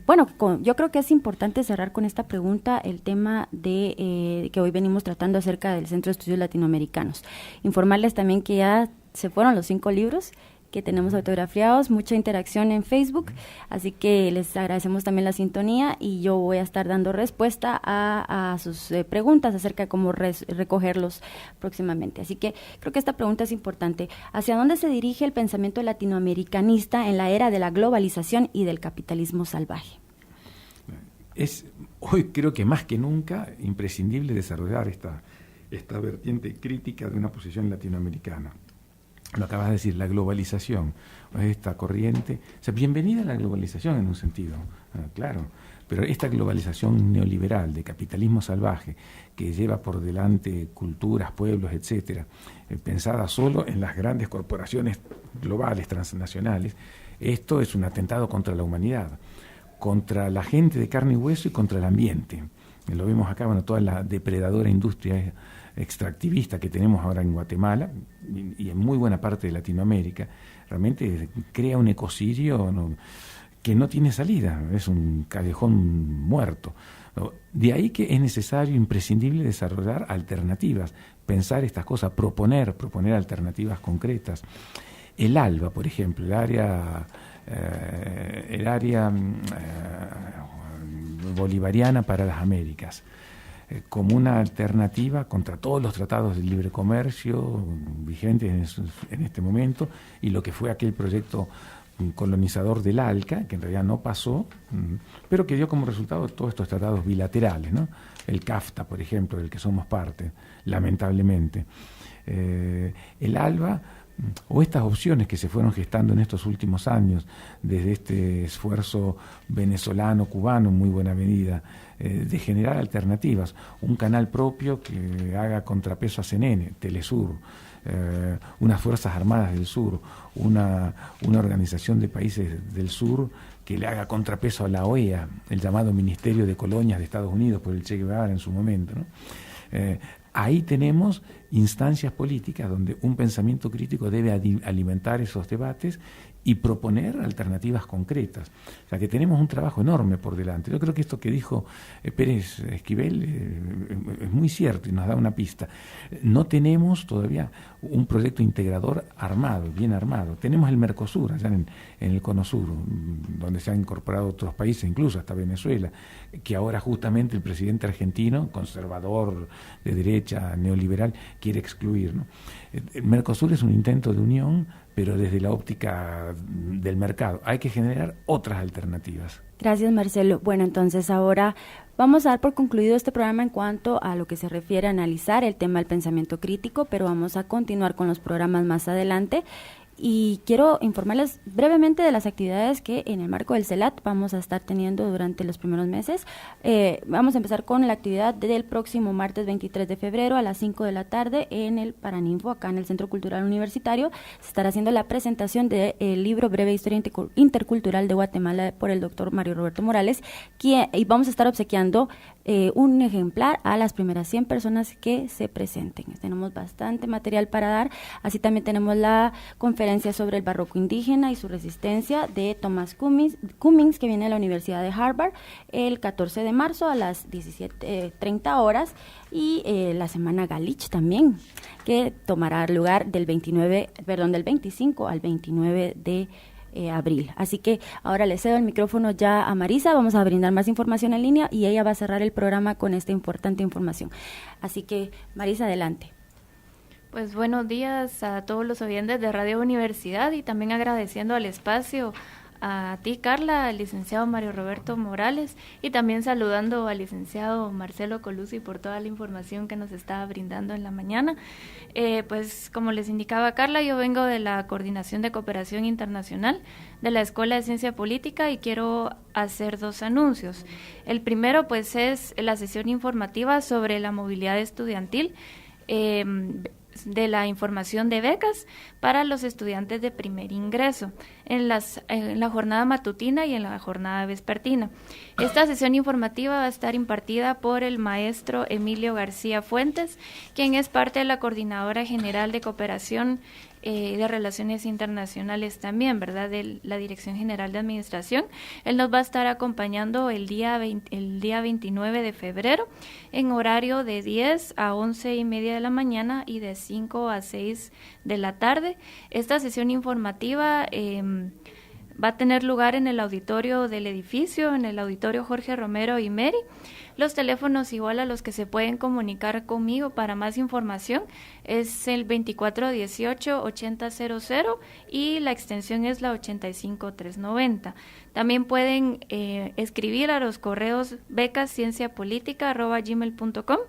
bueno, yo creo que es importante cerrar con esta pregunta el tema de que hoy venimos tratando acerca del Centro de Estudios Latinoamericanos. Informarles también que ya se fueron los 5 libros que tenemos autografiados, mucha interacción en Facebook, así que les agradecemos también la sintonía y yo voy a estar dando respuesta a sus preguntas acerca de cómo recogerlos próximamente. Así que creo que esta pregunta es importante. ¿Hacia dónde se dirige el pensamiento latinoamericanista en la era de la globalización y del capitalismo salvaje?
Es hoy creo que más que nunca imprescindible desarrollar esta vertiente crítica de una posición latinoamericana. lo acabas de decir, la globalización, esta corriente, o sea, bienvenida a la globalización en un sentido, claro, pero esta globalización neoliberal de capitalismo salvaje que lleva por delante culturas, pueblos, etcétera, pensada solo en las grandes corporaciones globales, transnacionales, esto es un atentado contra la humanidad, contra la gente de carne y hueso y contra el ambiente. Lo vemos acá, bueno, toda la depredadora industria extractivista que tenemos ahora en Guatemala y en muy buena parte de Latinoamérica, realmente crea un ecocidio que no tiene salida, es un callejón muerto. De ahí que es necesario, imprescindible, desarrollar alternativas, pensar estas cosas, proponer alternativas concretas. El ALBA, por ejemplo, el área bolivariana para las Américas, como una alternativa contra todos los tratados de libre comercio vigentes en este momento y lo que fue aquel proyecto colonizador del ALCA, que en realidad no pasó, pero que dio como resultado todos estos tratados bilaterales, ¿no? El CAFTA, por ejemplo, del que somos parte, lamentablemente. El ALBA, o estas opciones que se fueron gestando en estos últimos años, desde este esfuerzo venezolano-cubano en muy buena medida, de generar alternativas, un canal propio que haga contrapeso a CNN, Telesur, unas Fuerzas Armadas del Sur, una organización de países del sur que le haga contrapeso a la OEA, el llamado Ministerio de Colonias de Estados Unidos por el Che Guevara en su momento, ¿no? Ahí tenemos instancias políticas donde un pensamiento crítico debe alimentar esos debates y proponer alternativas concretas. O sea que tenemos un trabajo enorme por delante. Yo creo que esto que dijo Pérez Esquivel es muy cierto y nos da una pista. No tenemos todavía un proyecto integrador armado, bien armado. Tenemos el Mercosur, allá en el Cono Sur, donde se han incorporado otros países, incluso hasta Venezuela, que ahora justamente el presidente argentino, conservador, de derecha, neoliberal, quiere excluir, ¿no? El Mercosur es un intento de unión, pero desde la óptica del mercado. Hay que generar otras alternativas.
Gracias, Marcelo. Bueno, entonces ahora vamos a dar por concluido este programa en cuanto a lo que se refiere a analizar el tema del pensamiento crítico, pero vamos a continuar con los programas más adelante. Y quiero informarles brevemente de las actividades que en el marco del CELAT vamos a estar teniendo durante los primeros meses. Vamos a empezar con la actividad del próximo martes 23 de febrero a las 5 de la tarde en el Paraninfo, acá en el Centro Cultural Universitario. Se estará haciendo la presentación del libro Breve Historia Intercultural de Guatemala por el doctor Mario Roberto Morales, y vamos a estar obsequiando un ejemplar a las primeras 100 personas que se presenten. Tenemos bastante material para dar. Así también tenemos la conferencia sobre el barroco indígena y su resistencia de Thomas Cummings, que viene de la Universidad de Harvard, el 14 de marzo a las 17:30 horas, y la Semana Galich también, que tomará lugar del 25 al 29 de abril. Así que ahora le cedo el micrófono ya a Marisa. Vamos a brindar más información en línea y ella va a cerrar el programa con esta importante información. Así que, Marisa, adelante.
Pues buenos días a todos los oyentes de Radio Universidad, y también agradeciendo al espacio a ti, Carla, al licenciado Mario Roberto Morales, y también saludando al licenciado Marcelo Colucci por toda la información que nos está brindando en la mañana. Pues como les indicaba Carla, yo vengo de la Coordinación de Cooperación Internacional de la Escuela de Ciencia Política y quiero hacer dos anuncios. El primero pues es la sesión informativa sobre la movilidad estudiantil, de la información de becas para los estudiantes de primer ingreso en la jornada matutina y en la jornada vespertina. Esta sesión informativa va a estar impartida por el maestro Emilio García Fuentes, quien es parte de la Coordinadora General de Cooperación de Relaciones Internacionales también, ¿verdad?, de la Dirección General de Administración. Él nos va a estar acompañando el día 29 de febrero en horario de 10 a 11:30 de la mañana y de 5 a 6 de la tarde. Esta sesión informativa Va a tener lugar en el auditorio del edificio, en el auditorio Jorge Romero y Meri. Los teléfonos igual a los que se pueden comunicar conmigo para más información es el 2418-8000 y la extensión es la 85390. También pueden escribir a los correos becascienciapolitica@gmail.com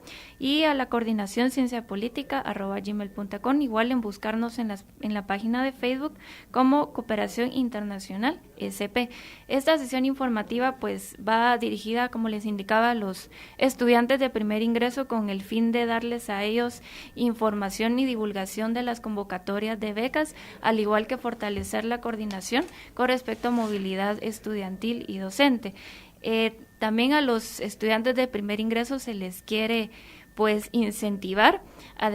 y a la coordinación cienciapolitica@gmail.com, igual en buscarnos en la página de Facebook como Cooperación Internacional SP. Esta sesión informativa pues va dirigida, como les indicaba, a los estudiantes de primer ingreso con el fin de darles a ellos información y divulgación de las convocatorias de becas, al igual que fortalecer la coordinación con respecto a movilidad estudiantil y docente. También a los estudiantes de primer ingreso se les quiere pues incentivar a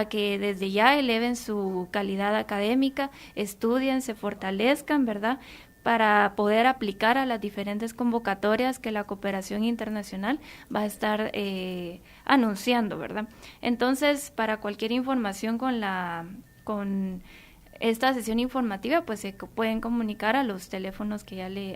que desde ya eleven su calidad académica, estudien, se fortalezcan, ¿verdad?, para poder aplicar a las diferentes convocatorias que la cooperación internacional va a estar anunciando, ¿verdad? Entonces, para cualquier información con esta sesión informativa, pues se pueden comunicar a los teléfonos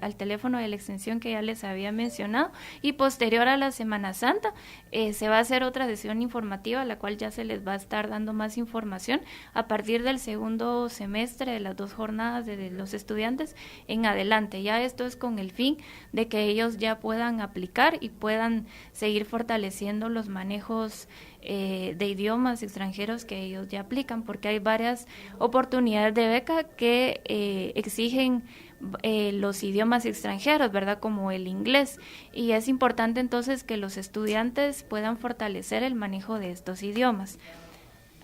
al teléfono de la extensión que ya les había mencionado, y posterior a la Semana Santa se va a hacer otra sesión informativa, la cual ya se les va a estar dando más información a partir del segundo semestre de las 2 jornadas de los estudiantes en adelante. Ya esto es con el fin de que ellos ya puedan aplicar y puedan seguir fortaleciendo los manejos de idiomas extranjeros que ellos ya aplican, porque hay varias oportunidades de beca que exigen los idiomas extranjeros, ¿verdad?, como el inglés, y es importante entonces que los estudiantes puedan fortalecer el manejo de estos idiomas.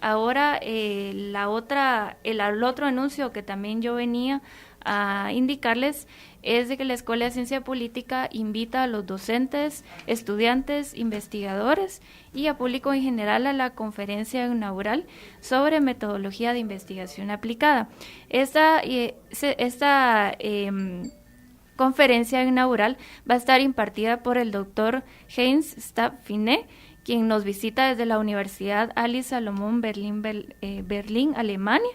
Ahora, el otro anuncio que también yo venía a indicarles es de que la Escuela de Ciencia Política invita a los docentes, estudiantes, investigadores y a público en general a la conferencia inaugural sobre metodología de investigación aplicada. Esta conferencia inaugural va a estar impartida por el doctor Heinz Stab-Finet, quien nos visita desde la Universidad Alice Salomón Berlín, Alemania,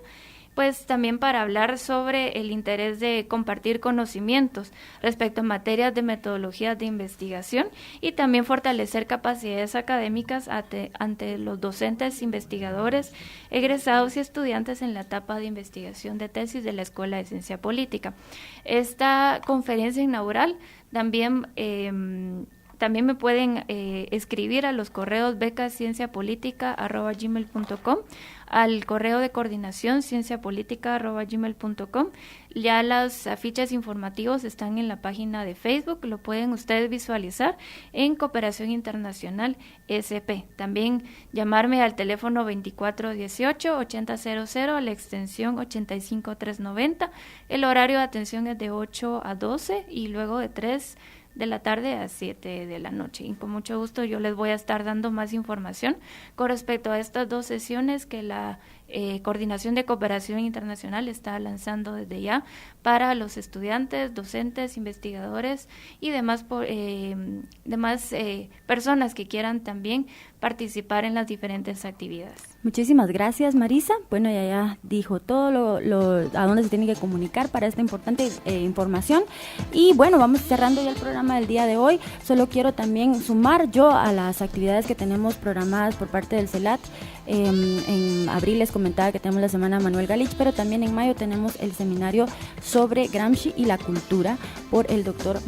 pues también para hablar sobre el interés de compartir conocimientos respecto a materias de metodologías de investigación y también fortalecer capacidades académicas ante los docentes, investigadores, egresados y estudiantes en la etapa de investigación de tesis de la Escuela de Ciencia Política. Esta conferencia inaugural también me pueden escribir a los correos becascienciapolitica@gmail.com, al correo de coordinación cienciapolitica@gmail.com. Ya las afiches informativos están en la página de Facebook, lo pueden ustedes visualizar en Cooperación Internacional SP. También llamarme al teléfono 2418-8000 a la extensión 85390. El horario de atención es de 8 a 12 y luego de 3 de la tarde a 7 de la noche. Y con mucho gusto yo les voy a estar dando más información con respecto a estas 2 sesiones que la Coordinación de Cooperación Internacional está lanzando desde ya para los estudiantes, docentes, investigadores y demás personas que quieran también participar en las diferentes actividades.
Muchísimas gracias, Marisa. Bueno, ya dijo todo a dónde se tiene que comunicar para esta importante información. Y bueno, vamos cerrando ya el programa del día de hoy. Solo quiero también sumar yo a las actividades que tenemos programadas por parte del CELAT. En abril les comentaba que tenemos la semana Manuel Galich, pero también en mayo tenemos el seminario sobre Gramsci y la cultura por el doctor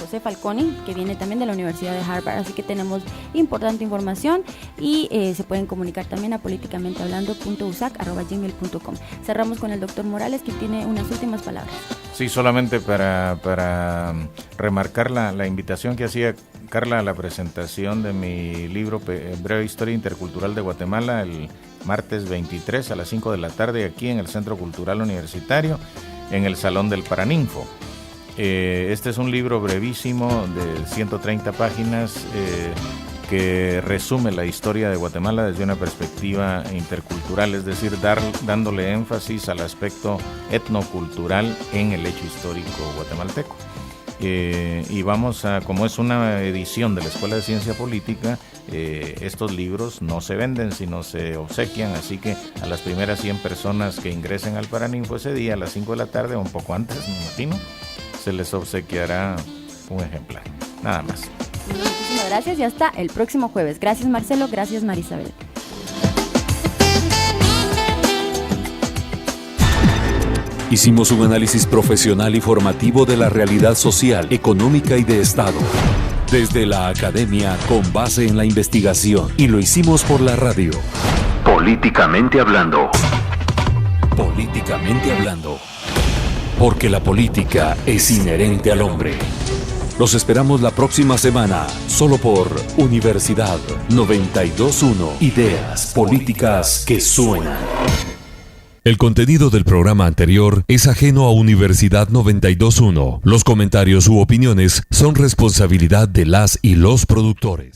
José Falconi, que viene también de la Universidad de Harvard. Así que tenemos importante información y se pueden comunicar también a politicamentehablando.usac@gmail.com. Cerramos con el doctor Morales, que tiene unas últimas palabras.
Sí, solamente para remarcar la invitación que hacía Carla a la presentación de mi libro Breve Historia Intercultural de Guatemala el martes 23 a las 5 de la tarde aquí en el Centro Cultural Universitario, en el Salón del Paraninfo. Este es un libro brevísimo de 130 páginas que resume la historia de Guatemala desde una perspectiva intercultural, es decir, dándole énfasis al aspecto etnocultural en el hecho histórico guatemalteco. y vamos a, como es una edición de la Escuela de Ciencia Política, estos libros no se venden, sino se obsequian, así que a las primeras 100 personas que ingresen al Paraninfo ese día a las 5 de la tarde o un poco antes, me imagino, se les obsequiará un ejemplar, nada más.
Muchísimas gracias y hasta el próximo jueves. Gracias Marcelo, gracias Marisabel.
Hicimos un análisis profesional y formativo de la realidad social, económica y de Estado. Desde la academia, con base en la investigación. Y lo hicimos por la radio. Políticamente hablando. Políticamente hablando. Porque la política es inherente al hombre. Los esperamos la próxima semana, solo por Universidad 92.1. Ideas políticas que suenan. El contenido del programa anterior es ajeno a Universidad 92.1. Los comentarios u opiniones son responsabilidad de las y los productores.